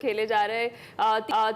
खेले जा रहे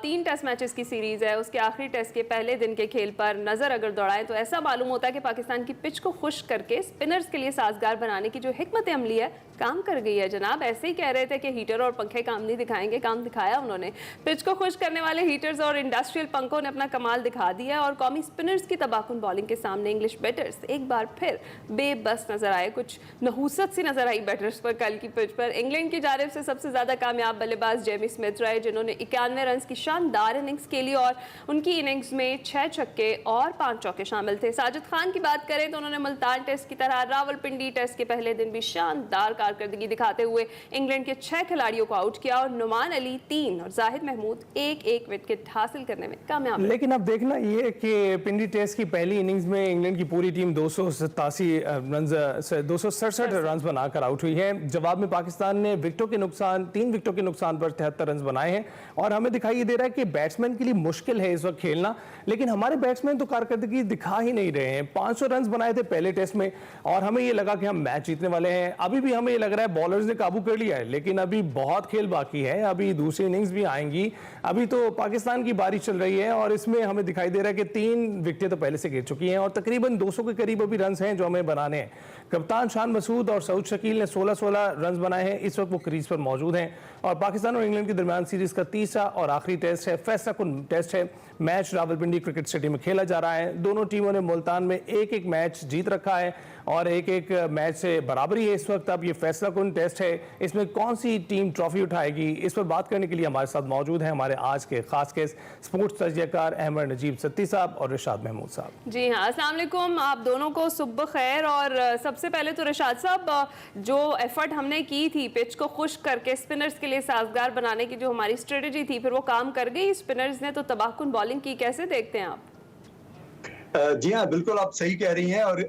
तीन टेस्ट मैचेस की सीरीज है। उसके आखिरी टेस्ट के पहले दिन के खेल पर नजर अगर दौड़ाएं तो ऐसा मालूम होता है कि पाकिस्तान की पिच को खुश्क करके स्पिनर्स के लिए साजगार बनाने की जो हिकमत अमली है काम कर गई है। जनाब ऐसे ही कह रहे थे कि हीटर और पंखे काम नहीं दिखाएंगे, काम दिखाया उन्होंने। पिच को खुश्क करने वाले हीटर्स और इंडस्ट्रियल पंखों ने अपना कमाल दिखा दिया और कौमी स्पिनर्स की तबाहकुन बॉलिंग के सामने इंग्लिश बैटर्स एक बार फिर बेबस नजर आए। कुछ नहूसत सी नजर आई बैटर्स पर कल की पिच पर। इंग्लैंड की जानिब से सबसे ज्यादा कामयाब बल्लेबाज जेमी स्मिथ रहे, जिन्होंने 91 रन की शानदार इनिंग्स खेली और उनकी इनिंग्स में 6 छक्के और 5 चौके शामिल थे। साजिद खान की बात करें तो उन्होंने मुल्तान टेस्ट की तरह रावलपिंडी टेस्ट के पहले दिन भी शानदार कारकर्दगी दिखाते हुए इंग्लैंड के 6 खिलाड़ियों को आउट किया और नुमान अली 3 और जाहिद महमूद एक विकेट हासिल करने में कामयाब। लेकिन अब देखना ये कि पिंडी टेस्ट की पहली इनिंग्स में इंग्लैंड की पूरी टीम 267 रन बनाकर आउट हुई है। जवाब में पाकिस्तान ने 3 विकेटों के नुकसान पर 73 रन बनाए हैं और हमें दिखाई ये दे रहा है कि बैट्समैन के लिए मुश्किल है इस वक्त खेलना, लेकिन हमारे बैट्समैन तो कारकर्दगी दिखा ही नहीं रहे हैं। 500 रन बनाए थे पहले टेस्ट में और हमें ये लगा कि हम मैच जीतने वाले हैं। अभी भी हमें ये लग रहा है बॉलर्स ने काबू कर लिया है, लेकिन अभी बहुत खेल बाकी है। अभी दूसरी इनिंग्स भी आएंगी। अभी तो पाकिस्तान की बारी चल रही है और इसमें हमें दिखाई दे रहा है कि 3 विकेटें तो पहले से गिर चुकी हैं और तकरीबन 200 के करीब अभी रन हैं जो हमें बनाने हैं। कप्तान शान मसूद और सऊद शकील ने 16 रन बनाए हैं। इस वक्त वो क्रीज पर मौजूद हैं और पाकिस्तान और इंग्लैंड के दरमियान सीरीज का तीसरा और आखिरी टेस्ट है, फैसलाकुन टेस्ट है। मैच रावलपिंडी क्रिकेट स्टेडियम में खेला जा रहा है। दोनों टीमों ने मुल्तान में एक मैच जीत रखा है और एक मैच से बराबरी है इस वक्त। अब ये फैसलाकुन टेस्ट है, इसमें कौन सी टीम ट्रॉफी उठाएगी, इस पर बात करने के लिए हमारे साथ मौजूद हैं हमारे आज के खास गेस्ट स्पोर्ट्स तजज़ियाकार अहमद नजीब सत्ती साहब और रिशाद महमूद साहब। जी हाँ, अस्सलाम वालेकुम। आप दोनों को सुबह खैर। और सबसे पहले तो रिशाद साहब, जो एफर्ट हमने की थी पिच को खुश्क करके स्पिनर्स के लिए साजगार बनाने की जो हमारी स्ट्रेटजी थी, फिर वो काम कर गई। स्पिनर्स ने तो तबाहकुन बॉलिंग की, कैसे देखते हैं आप? जी हाँ, बिल्कुल आप सही कह रही हैं और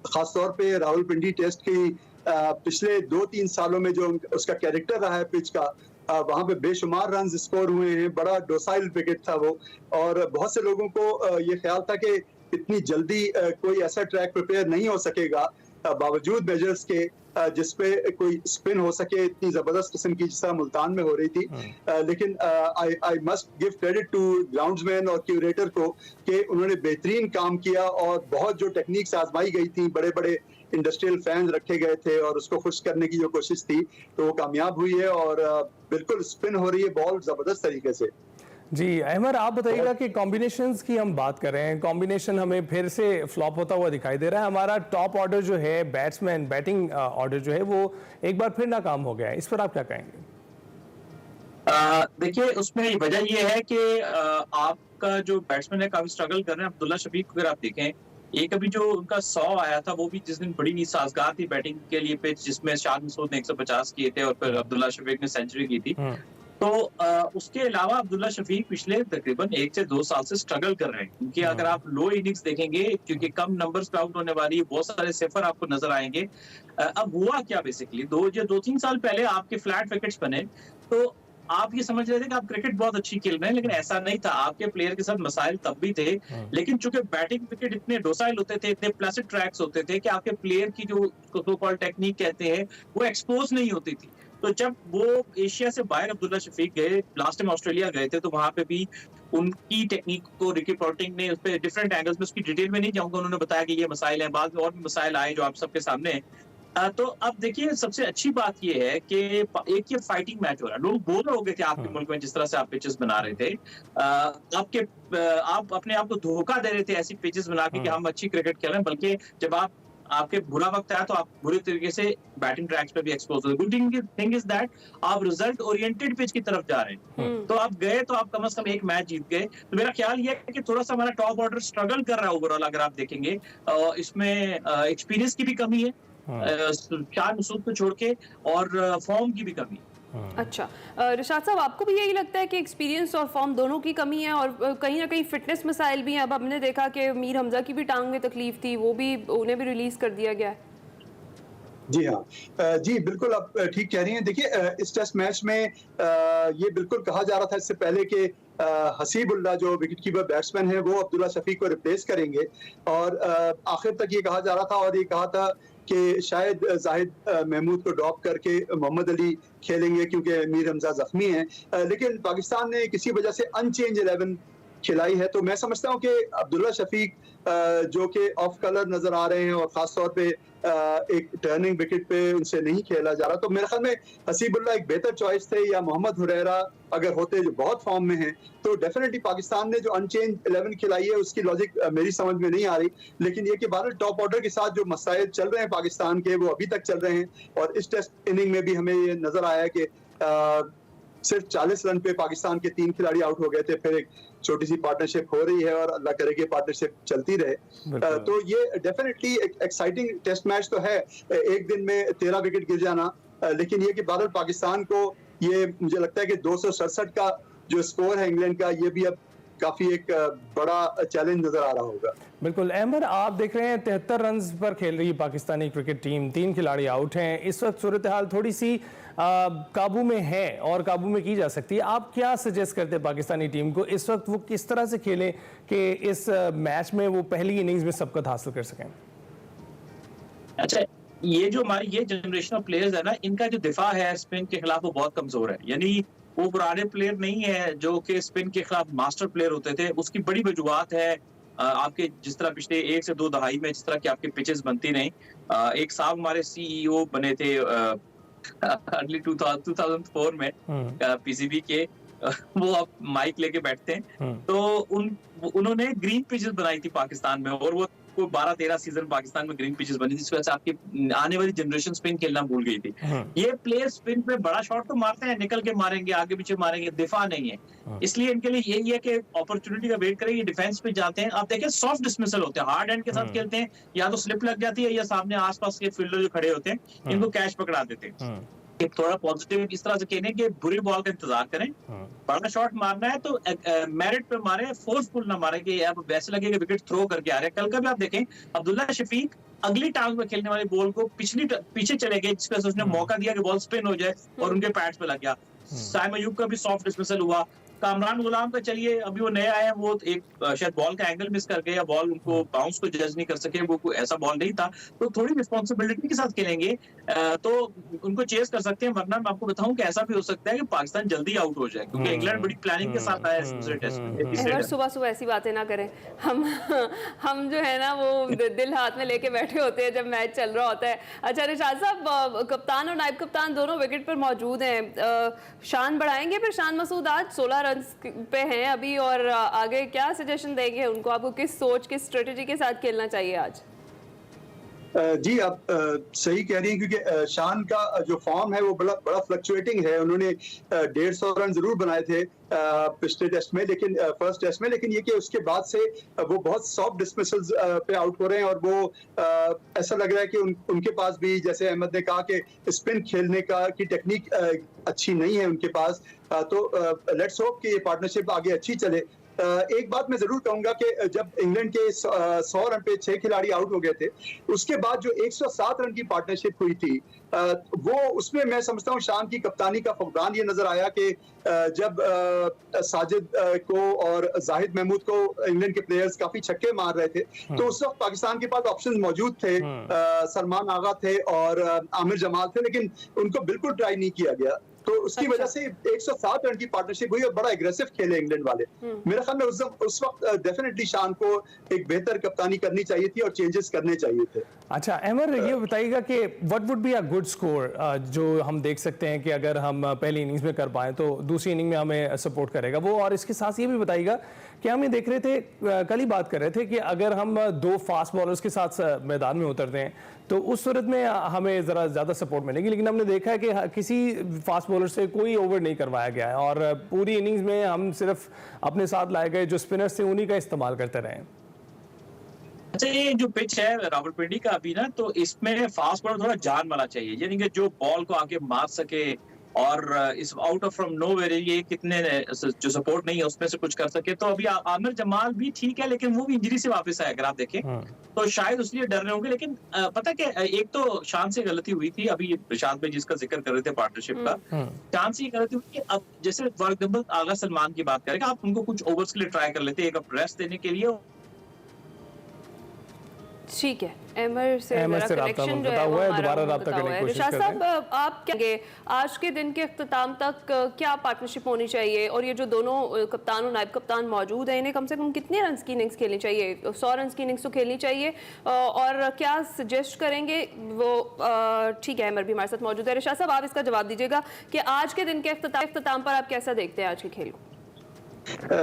खासतौर पे रावलपिंडी टेस्ट की पिछले 2-3 सालों में जो उसका कैरेक्टर रहा है पिच का, वहां पे बेशुमार रन स्कोर हुए हैं। बड़ा डोसाइल विकेट था वो और बहुत से लोगों को ये ख्याल था कि इतनी जल्दी कोई ऐसा ट्रैक प्रिपेयर नहीं हो सकेगा बावजूद मेजर्स के जिसपे कोई स्पिन हो सके इतनी जबरदस्त किस्म की जिस तरह मुल्तान में हो रही थी। लेकिन I must give credit to groundsman और क्यूरेटर को कि उन्होंने बेहतरीन काम किया और बहुत जो टेक्निक्स आजमाई गई थी, बड़े बड़े इंडस्ट्रियल फैंस रखे गए थे और उसको खुश करने की जो कोशिश थी तो वो कामयाब हुई है और बिल्कुल स्पिन हो रही है बॉल जबरदस्त तरीके से। जी अहमद, आप बताइएगा कि कॉम्बिनेशंस की हम बात कर रहे हैं, कॉम्बिनेशन हमें फिर से फ्लॉप होता हुआ दिखाई दे रहा है। हमारा टॉप ऑर्डर जो है बैटिंग ऑर्डर जो है वो एक बार फिर नाकाम हो गया है, इस पर आप क्या कहेंगे? देखिए, उसमें वजह ये है कि आपका जो बैट्समैन है काफी स्ट्रगल कर रहे हैं। अब्दुल्ला शफीक अगर आप देखें, एक अभी जो उनका 100 आया था वो भी जिस दिन बड़ी साजगार थी बैटिंग के लिए पिच, जिसमें शान मसूद ने 150 किए थे और फिर अब्दुल्ला शफीक ने सेंचुरी की थी। तो उसके अलावा अब्दुल्ला शफीक पिछले तकरीबन 1 से 2 साल से स्ट्रगल कर रहे हैं, क्योंकि अगर आप लो इनिंग्स देखेंगे, क्योंकि कम नंबर्स पे आउट होने वाली है, बहुत सारे सिफर आपको नजर आएंगे। अब हुआ क्या बेसिकली, 2-3 साल पहले आपके फ्लैट विकेट्स बने तो आप ये समझ रहे थे कि आप क्रिकेट बहुत अच्छी खेल रहे हैं, लेकिन ऐसा नहीं था। आपके प्लेयर के साथ मसाइल तब भी थे, लेकिन चूंकि बैटिंग विकेट इतने डोसाइल होते थे, इतने प्लेसिड ट्रैक्स होते थे कि आपके प्लेयर की जो सो कॉल्ड टेक्निक कहते हैं वो एक्सपोज नहीं होती थी। तो जब वो एशिया से बाहर अब्दुल्ला शफीक गए, लास्ट टाइम ऑस्ट्रेलिया गए थे, तो वहां पे भी उनकी टेक्निक को रिकी पॉन्टिंग ने उस पर डिफरेंट एंगल्स में, उसकी डिटेल में नहीं जाऊंगा, उन्होंने बताया कि ये मसाइल हैं, बाद में और भी मसाइल आए जो आप सबके सामने हैं। तो अब देखिए, सबसे अच्छी बात ये है कि एक ये फाइटिंग मैच हो रहा है। लोग बोर हो गए थे आपके मुल्क में जिस तरह से आप पिचेस बना रहे थे। आप अपने आप को धोखा दे रहे थे ऐसी पिचेस बना के कि हम अच्छी क्रिकेट खेल रहे हैं, बल्कि जब आपके बुरा वक्त आया तो आप बुरे तरीके से बैटिंग ट्रैक्स पे भी एक्सपोज हो गए। गुड थिंग इज दैट आप रिजल्ट ओरिएंटेड पिच की तरफ जा रहे हैं। तो आप गए तो आप कम से कम एक मैच जीत गए। तो मेरा ख्याल ये है कि थोड़ा सा हमारा टॉप ऑर्डर स्ट्रगल कर रहा है ओवरऑल, अगर आप देखेंगे। इसमें एक्सपीरियंस की भी कमी है, शान मसूद को छोड़ के, और फॉर्म की भी कमी है। अच्छा, रिशाद साहब, आपको भी यही लगता है कि एक्सपीरियंस और फॉर्म दोनों की कमी है और कहीं ना कहीं फिटनेस मसाइल भी हैं? अब हमने देखा कि मीर हमजा की भी टांग में तकलीफ थी, वो भी उन्हें भी रिलीज कर दिया गया है। जी हाँ, जी बिल्कुल आप ठीक कह रही हैं। देखिए, इस टेस्ट मैच में ये बिल्कुल कहा जा रहा था इससे पहले कि हसीबुल्लाह जो विकेट कीपर बैट्समैन है वो अब्दुल्ला शफीक को रिप्लेस करेंगे और आखिर तक ये कहा जा रहा था और ये कहा था कि शायद जाहिद महमूद को ड्रॉप करके मोहम्मद अली खेलेंगे क्योंकि मीर हमजा जख्मी हैं, लेकिन पाकिस्तान ने किसी वजह से अनचेंज 11 खिलाई है। तो मैं समझता हूं कि अब्दुल्ला शफीक जो कि ऑफ कलर नजर आ रहे हैं और खासतौर पे एक टर्निंग विकेट पे उनसे नहीं खेला जा रहा, तो मेरे ख्याल में हसीबुल्ला एक बेहतर चॉइस थे, या मोहम्मद हुरैरा अगर होते जो बहुत फॉर्म में हैं, तो डेफिनेटली पाकिस्तान ने जो अनचेंज 11 खिलाई है उसकी लॉजिक मेरी समझ में नहीं आ रही। लेकिन ये कि बहरहाल टॉप ऑर्डर के साथ जो मसाइल चल रहे हैं पाकिस्तान के, वो अभी तक चल रहे हैं, और इस टेस्ट इनिंग में भी हमें ये नजर आया कि सिर्फ 40 रन पे पाकिस्तान के 3 खिलाड़ी आउट हो गए थे। फिर एक छोटी सी पार्टनरशिप हो रही है और अल्लाह करे कि पार्टनरशिप चलती रहे। तो ये डेफिनेटली एक एक्साइटिंग टेस्ट मैच तो है, एक दिन में 13 विकेट गिर जाना, लेकिन ये कि बहरहाल पाकिस्तान को ये मुझे लगता है कि 267 का जो स्कोर है इंग्लैंड का, ये भी अब काफी एक बड़ा चैलेंज नजर आ रहा होगा। बिल्कुल अहमद, आप देख रहे हैं 73 रन पर खेल रही पाकिस्तानी क्रिकेट टीम, 3 खिलाड़ी आउट हैं। इस वक्त सूरत हाल थोड़ी सी काबू में है और काबू में की जा सकती है। आप क्या सजेस्ट करते हैं पाकिस्तानी टीम को इस वक्त वो किस तरह से खेलें कि इस मैच में वो पहली इनिंग्स में सबकत हासिल कर सकें? अच्छा, ये जो हमारी ये जनरेशन ऑफ प्लेयर्स है ना, इनका जो दिफा है स्पिन के खिलाफ वो बहुत कमजोर है। यानी वो पुराने प्लेयर नहीं है जो कि स्पिन के खिलाफ मास्टर प्लेयर होते थे। उसकी बड़ी वजूहत है आपके जिस तरह पिछले 1 से 2 दहाई में जिस तरह की आपकी पिचेस बनती रही। एक साहब हमारे सीईओ बने थे अर्ली 2004 में पीसीबी के, वो अब माइक लेके बैठते हैं। तो उन्होंने ग्रीन पिचेस बनाई थी पाकिस्तान में, और वो कोई 12-13 सीजन पाकिस्तान में ग्रीन पिचेस बनी, जिस वजह से आपकी आने वाली जनरेशन स्पिन खेलना भूल गई थी। ये प्लेयर स्पिन पे बड़ा शॉट तो मारते हैं, निकल के मारेंगे, आगे पीछे मारेंगे, दिफा नहीं है। इसलिए इनके लिए यही है कि अपॉर्चुनिटी का वेट करें, ये डिफेंस पे जाते हैं। आप देखें सॉफ्ट डिसमिसल होते हैं, हार्ड हैंड के साथ खेलते हैं, या तो स्लिप लग जाती है या सामने आसपास के फील्डर जो खड़े होते हैं इनको कैच पकड़ा देते हैं। एक थोड़ा पॉजिटिव इस तरह से कहने कि बुरी बॉल का इंतजार करें, बड़ा शॉट मारना है तो मेरिट पे मारे, फोर्सफुल ना मारे कि अब वैसे लगे कि विकेट थ्रो करके आ रहे हैं। कल का भी आप देखें अब्दुल्ला शफीक अगली टांग में खेलने वाली बॉल को पीछे चले गए, जिस वजह से उसने मौका दिया कि बॉल स्पिन हो जाए और उनके पैड्स पे लग गया। साइम अयूब का भी सॉफ्ट डिसमिसल हुआ। कामरान गुलाम का चलिए अभी वो नए आए, वो एक शायद बॉल का एंगल मिस कर गए या बॉल उनको बाउंस को जज नहीं कर सके, वो कोई ऐसा बॉल नहीं था। तो थोड़ी रिस्पॉन्सिबिलिटी के साथ खेलेंगे तो उनको चेस कर सकते हैं, वरना मैं आपको बताऊं कि ऐसा भी हो सकता है कि पाकिस्तान जल्दी आउट हो जाए, क्योंकि इंग्लैंड बड़ी प्लानिंग के साथ आया है दूसरे टेस्ट में। सुबह सुबह ऐसी बातें ना करें, हम जो है ना वो दिल हाथ में लेके बैठे होते हैं जब मैच चल रहा होता है। अच्छा निशात साहब, कप्तान और नायब कप्तान दोनों विकेट पर मौजूद हैं, शान बढ़ाएंगे फिर शान मसूद आज 16 रन पे हैं अभी, और आगे क्या सजेशन देंगे उनको? आपको किस सोच, किस स्ट्रेटेजी के साथ खेलना चाहिए आज? जी आप सही कह रही हैं, क्योंकि शान का जो फॉर्म है वो बड़ा फ्लक्चुएटिंग है। उन्होंने 150 रन जरूर बनाए थे पिछले टेस्ट में, लेकिन फर्स्ट टेस्ट में, लेकिन ये कि उसके बाद से वो बहुत सॉफ्ट डिसमिसल्स पे आउट हो रहे हैं, और वो ऐसा लग रहा है कि उनके पास भी, जैसे अहमद ने कहा कि स्पिन खेलने की टेक्निक अच्छी नहीं है उनके पास। तो लेट्स होप कि ये पार्टनरशिप आगे अच्छी चले। एक बात मैं जरूर कहूंगा कि जब इंग्लैंड के 100 रन पे 6 खिलाड़ी आउट हो गए थे, उसके बाद जो 107 रन की पार्टनरशिप हुई थी, वो उसमें मैं समझता हूँ शान की कप्तानी का फुकदान ये नजर आया कि जब साजिद को और जाहिद महमूद को इंग्लैंड के प्लेयर्स काफी छक्के मार रहे थे, तो उस वक्त पाकिस्तान के पास ऑप्शन मौजूद थे, सलमान आगा थे और आमिर जमाल थे, लेकिन उनको बिल्कुल ट्राई नहीं किया गया। तो उसकी वजह से 107 रन की पार्टनरशिप हुई और बड़ा एग्रेसिव खेले इंग्लैंड वाले। मेरे ख्याल में उस वक्त डेफिनेटली शान को एक बेहतर कप्तानी करनी चाहिए थी और चेंजेस करने चाहिए थे। अच्छा अहमद, ये बताइएगा कि what would be a good score जो हम देख सकते हैं कि अगर हम पहली इनिंग्स में कर पाएं तो दूसरी इनिंग में हमें सपोर्ट करेगा वो, और इसके साथ ये भी बताइएगा कि हम ये देख रहे थे, कल ही बात कर रहे थे कि अगर हम 2 फास्ट बॉलर्स के साथ मैदान में उतरते हैं तो उस सूरत में हमें ज़रा ज़्यादा सपोर्ट मिलेगी, लेकिन हमने देखा है कि किसी फास्ट बॉलर से कोई ओवर नहीं करवाया गया है और पूरी इनिंग्स में हम सिर्फ अपने साथ लाए गए जो स्पिनर्स थे उन्हीं का इस्तेमाल करते रहे। अच्छा, ये जो पिच है रावलपिंडी का अभी ना, तो इसमें फास्ट बॉलर थोड़ा जान वाला चाहिए, यानी कि जो बॉल को आगे मार सके और इस आउट ऑफ फ्रॉम नोवेयर ये कितने जो सपोर्ट नहीं है उसमें से कुछ कर सके। तो अभी आमिर जमाल भी ठीक है, लेकिन वो भी इंजरी से वापस आया, अगर आप देखें तो शायद उसलिए डर रहे होंगे। लेकिन पता क्या, एक तो शान से गलती हुई थी, अभी प्रशांत भाई जिसका जिक्र कर रहे थे पार्टनरशिप का, शान से गलती हुई कि अब जैसे फॉर एग्जाम्पल आगा सलमान की बात करें, आप उनको कुछ ओवर्स के लिए ट्राई कर लेते, एक रेस्ट देने के लिए। ठीक है, अहमर से अहमर मेरा से राब्ता कनेक्शन जो मुनक़ता है वो हुआ है, हमारा दोबारा मुनक़ता राब्ता करने हुआ की है। कोशिश रिशाद कर रहे साहब, आप क्या कहेंगे आज के दिन के अख्ताम तक क्या पार्टनरशिप होनी चाहिए, और ये जो दोनों कप्तान और नायब कप्तान मौजूद हैं इन्हें कम से कम कितने रन की इनिंग्स खेलनी चाहिए? 100 रन की इनिंग्स तो खेलनी चाहिए, और क्या सजेस्ट करेंगे वो? ठीक है, अहमर भी हमारे साथ मौजूद है। रिशाद साहब, आप इसका जवाब दीजिएगा कि आज के दिन के अख्ताम पर आप कैसा देखते हैं आज के खेल को?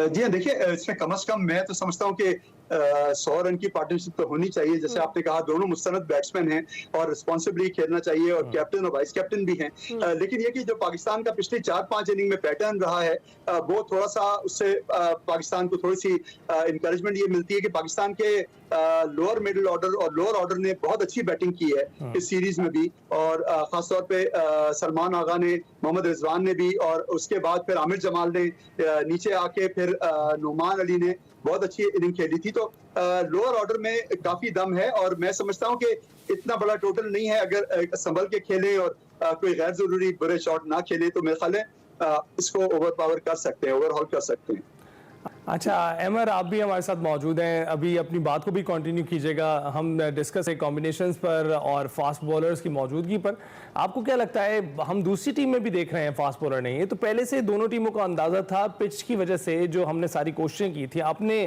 जी हाँ, देखिए, इसमें कम से कम मैं तो समझता हूँ कि 100 रन की पार्टनरशिप तो होनी चाहिए। जैसे आपने कहा, दोनों मुस्तनद बैट्समैन हैं और रिस्पॉन्सिबली खेलना चाहिए, और कैप्टन और वाइस कैप्टन भी हैं। लेकिन ये कि जो पाकिस्तान का पिछली 4-5 इनिंग में पैटर्न रहा है, वो थोड़ा सा उससे पाकिस्तान को थोड़ी सी इंकरेजमेंट ये मिलती है कि पाकिस्तान के लोअर मिडिल ऑर्डर और लोअर ऑर्डर ने बहुत अच्छी बैटिंग की है इस सीरीज में भी, और खासतौर पे सलमान आगा ने, मोहम्मद रिजवान ने भी, और उसके बाद फिर आमिर जमाल ने नीचे आके फिर नुमान अली ने बहुत अच्छी इनिंग खेली थी। तो लोअर ऑर्डर में काफी दम है, और मैं समझता हूं कि इतना बड़ा टोटल नहीं है। अगर संभल के खेलें और कोई गैर जरूरी बुरे शॉट ना खेलें तो मेरे ख्याल है इसको ओवर पावर कर सकते हैं, ओवरऑल कर सकते हैं। अच्छा अमर, आप भी हमारे साथ मौजूद हैं, अभी अपनी बात को भी कंटिन्यू कीजिएगा। हम डिस्कस है कॉम्बिनेशंस पर और फास्ट बॉलर्स की मौजूदगी पर। आपको क्या लगता है, हम दूसरी टीम में भी देख रहे हैं फास्ट बॉलर नहीं है, तो पहले से दोनों टीमों का अंदाजा था पिच की वजह से, जो हमने सारी कोशिशें की थी, आपने